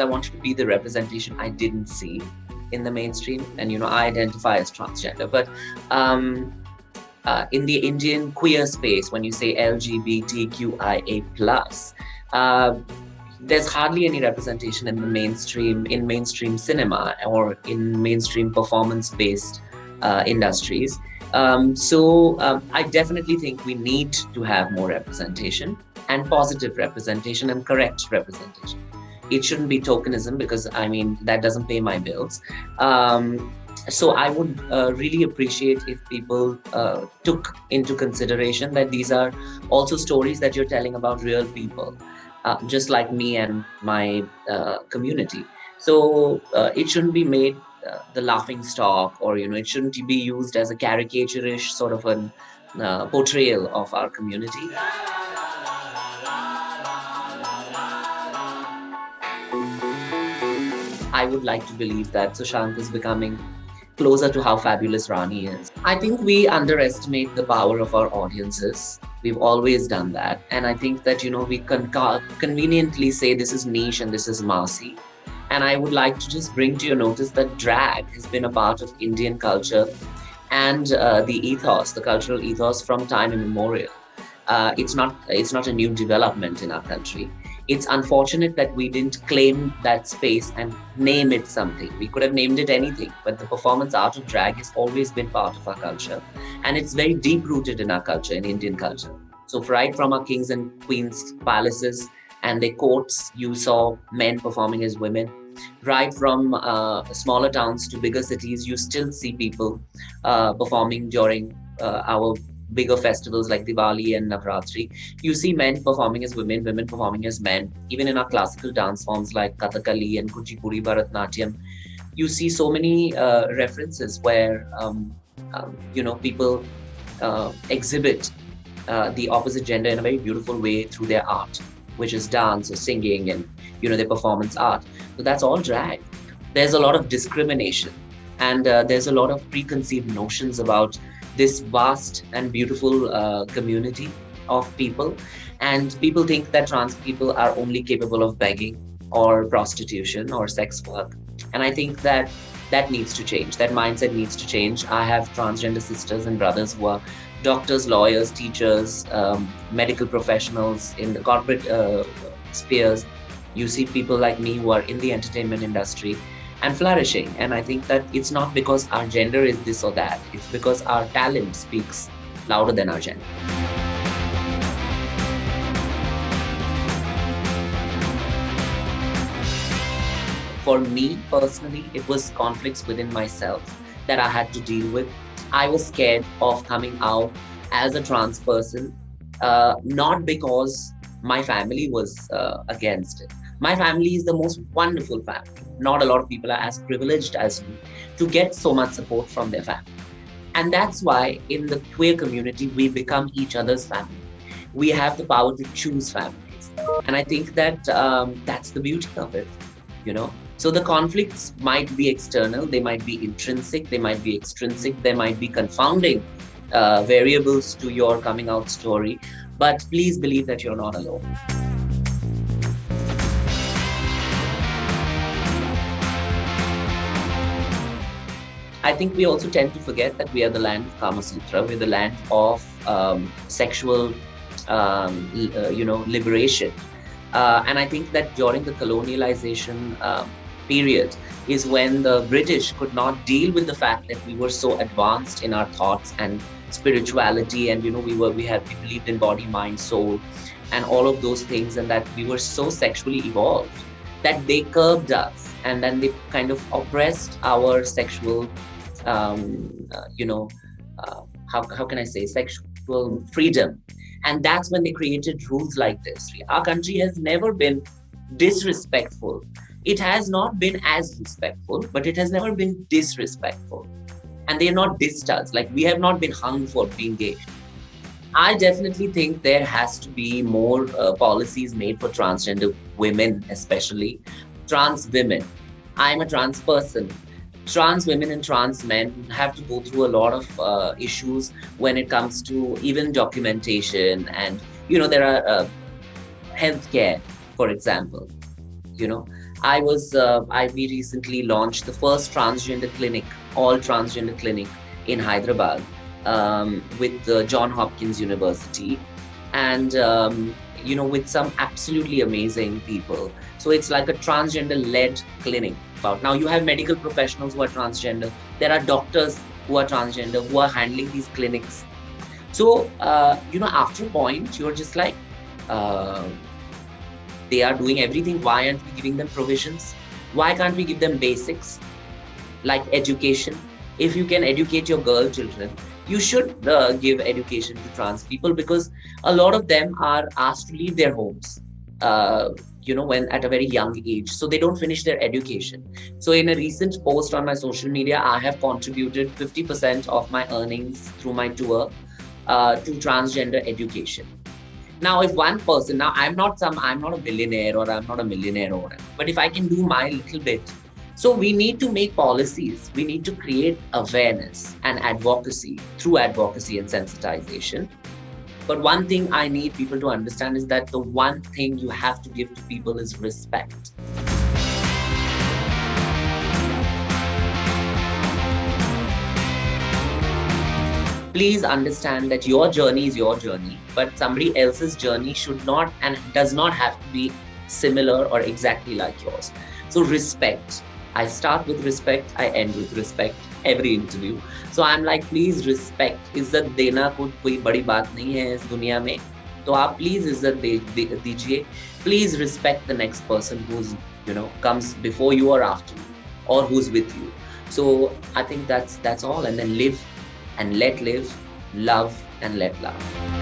I wanted to be the representation I didn't see in the mainstream. And, I identify as transgender. But in the Indian queer space, when you say LGBTQIA+, there's hardly any representation in mainstream cinema or in mainstream performance-based industries. I definitely think we need to have more representation, and positive representation and correct representation. It shouldn't be tokenism, because that doesn't pay my bills. So I would really appreciate if people took into consideration that these are also stories that you're telling about real people, just like me and my community. So it shouldn't be made the laughing stock, or it shouldn't be used as a caricaturish sort of an portrayal of our community. I would like to believe that Sushant is becoming closer to how fabulous Rani is. I think we underestimate the power of our audiences. We've always done that. And I think that, we conveniently say this is niche and this is massy. And I would like to just bring to your notice that drag has been a part of Indian culture and the cultural ethos from time immemorial. It's not a new development in our country. It's unfortunate that we didn't claim that space and name it something. We could have named it anything, but the performance art of drag has always been part of our culture. And it's very deep-rooted in our culture, in Indian culture. So right from our kings and queens' palaces and their courts, you saw men performing as women. Right from smaller towns to bigger cities, you still see people performing during our bigger festivals like Diwali and Navratri. You see men performing as women, women performing as men. Even in our classical dance forms like Kathakali and Kuchipudi, Bharatnatyam, you see so many references where people exhibit the opposite gender in a very beautiful way through their art, which is dance or singing and their performance art. So that's all drag. There's a lot of discrimination, and there's a lot of preconceived notions about this vast and beautiful community of people. And people think that trans people are only capable of begging or prostitution or sex work. And I think that needs to change. That mindset needs to change. I have transgender sisters and brothers who are doctors, lawyers, teachers, medical professionals in the corporate spheres. You see people like me who are in the entertainment industry and flourishing. And I think that it's not because our gender is this or that. It's because our talent speaks louder than our gender. For me personally, it was conflicts within myself that I had to deal with. I was scared of coming out as a trans person, not because my family was against it. My family is the most wonderful family. Not a lot of people are as privileged as me to get so much support from their family. And that's why in the queer community, we become each other's family. We have the power to choose families. And I think that that's the beauty of it, So the conflicts might be external, they might be intrinsic, they might be extrinsic, they might be confounding variables to your coming out story. But please believe that you're not alone. I think we also tend to forget that we are the land of Kama Sutra. We're the land of sexual, liberation. And I think that during the colonialization period is when the British could not deal with the fact that we were so advanced in our thoughts and spirituality, and we believed in body, mind, soul, and all of those things, and that we were so sexually evolved that they curbed us, and then they kind of oppressed our sexual how can I say, sexual freedom. And that's when they created rules like this. Our country has never been disrespectful. It has not been as respectful, but it has never been disrespectful. And they're not dissed us. Like, we have not been hung for being gay. I definitely think there has to be more policies made for transgender women, especially trans women. I'm a trans person. Trans women and trans men have to go through a lot of issues when it comes to even documentation, and there are healthcare, for example. We recently launched the first transgender clinic, all transgender clinic in Hyderabad, with John Hopkins University, and with some absolutely amazing people. So it's like a transgender-led clinic. About now, you have medical professionals who are transgender. There are doctors who are transgender who are handling these clinics. So after a point, you're just like. Uh, they are doing everything. Why aren't we giving them provisions? Why can't we give them basics like education? If you can educate your girl children, you should give education to trans people, because a lot of them are asked to leave their homes when at a very young age, so they don't finish their education. So in a recent post on my social media, I have contributed 50% of my earnings through my tour to transgender education. Now, if one person, now I'm not a billionaire or I'm not a millionaire or whatever, but if I can do my little bit, so we need to make policies. We need to create awareness and advocacy through advocacy and sensitization. But one thing I need people to understand is that the one thing you have to give to people is respect. Please understand that your journey is your journey, but somebody else's journey should not and does not have to be similar or exactly like yours. So respect. I start with respect, I end with respect every interview. So I'm like, please respect. इज्जत देना कोई बड़ी बात नहीं है इस दुनिया में. तो आप please इज्जत दीजिए. Please respect the next person who's comes before you or after you, or who's with you. So I think that's all. And then live and let live, love and let love.